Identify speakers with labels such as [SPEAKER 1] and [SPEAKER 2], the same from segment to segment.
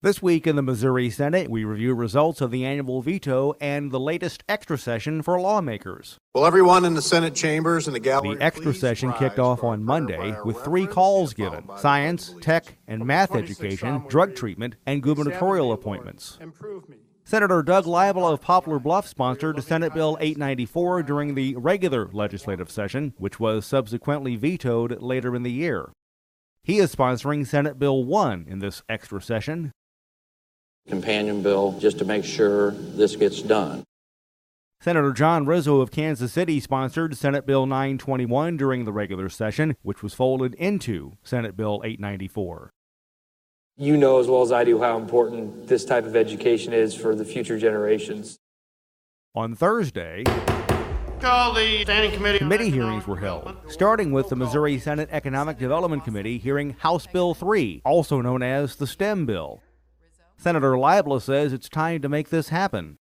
[SPEAKER 1] This week in the Missouri Senate, we review results of the annual veto and the latest extra session for lawmakers.
[SPEAKER 2] Will everyone in the Senate chambers and the gallery
[SPEAKER 1] The extra session kicked off on Monday with 3 calls given: science, tech, and math education, drug treatment, and gubernatorial appointments. Senator Doug Leibel of Poplar Bluff sponsored Senate Bill 894 during the regular legislative session, which was subsequently vetoed later in the year. He is sponsoring Senate Bill 1 in this extra session.
[SPEAKER 3] Companion bill just to make sure this gets done.
[SPEAKER 1] Senator John Rizzo of Kansas City sponsored Senate Bill 921 during the regular session, which was folded into Senate Bill 894.
[SPEAKER 4] You know as well as I do how important this type of education is for the future generations.
[SPEAKER 1] On Thursday, committee hearings were held, starting with the Missouri Senate Economic Development Committee hearing House Bill 3, also known as the STEM bill. Senator Leibel says it's time to make this happen.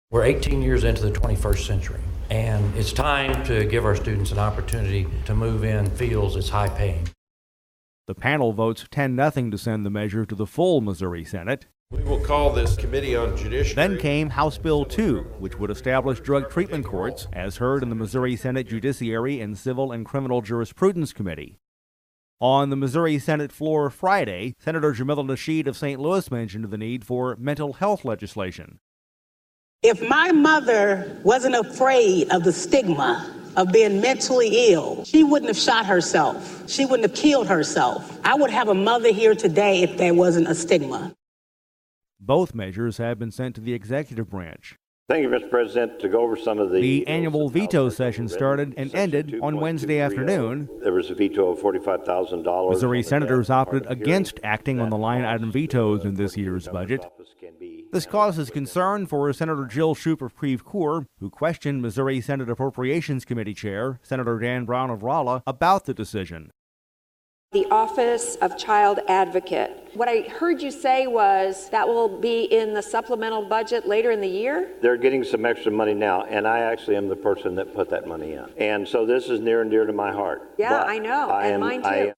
[SPEAKER 5] We're 18 years into the 21st century, and it's time to give our students an opportunity to move in fields that's high paying.
[SPEAKER 1] The panel votes 10-0 to send the measure to the full Missouri Senate.
[SPEAKER 6] We will call this Committee on Judiciary.
[SPEAKER 1] Then came House Bill 2, which would establish drug treatment courts, as heard in the Missouri Senate Judiciary and Civil and Criminal Jurisprudence Committee. On the Missouri Senate floor Friday, Senator Jamila Nasheed of St. Louis mentioned the need for mental health legislation.
[SPEAKER 7] If my mother wasn't afraid of the stigma of being mentally ill, she wouldn't have shot herself. She wouldn't have killed herself. I would have a mother here today if there wasn't a stigma.
[SPEAKER 1] Both measures have been sent to the executive branch.
[SPEAKER 8] Thank you, Mr. President. To go over some of
[SPEAKER 1] the annual veto session started and ended on Wednesday afternoon.
[SPEAKER 8] There was a veto of $45,000.
[SPEAKER 1] Missouri senators opted against acting on the line item vetoes in this year's budget. This causes concern for Senator Jill Shoup of Creve Coeur, who questioned Missouri Senate Appropriations Committee Chair Senator Dan Brown of Rolla about the decision.
[SPEAKER 9] The Office of Child Advocate. What I heard you say was that will be in the supplemental budget later in the year?
[SPEAKER 8] They're getting some extra money now, and I actually am the person that put that money in. And so this is near and dear to my heart.
[SPEAKER 9] Yeah, I know, and mine too.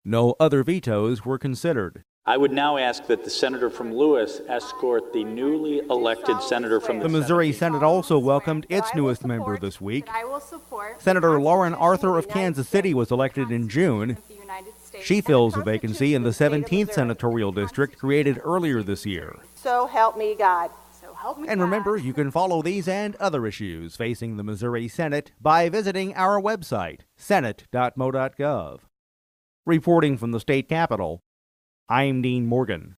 [SPEAKER 1] No other vetoes were considered.
[SPEAKER 10] I would now ask that the senator from Lewis escort the newly elected senator from
[SPEAKER 1] the Missouri Senate also welcomed its newest member this week. Senator Lauren Arthur of Kansas City was elected in June. She fills a vacancy in the 17th senatorial district created earlier this year.
[SPEAKER 11] So help me God.
[SPEAKER 1] And remember, you can follow these and other issues facing the Missouri Senate by visiting our website, senate.mo.gov. Reporting from the state capitol, I'm Dean Morgan.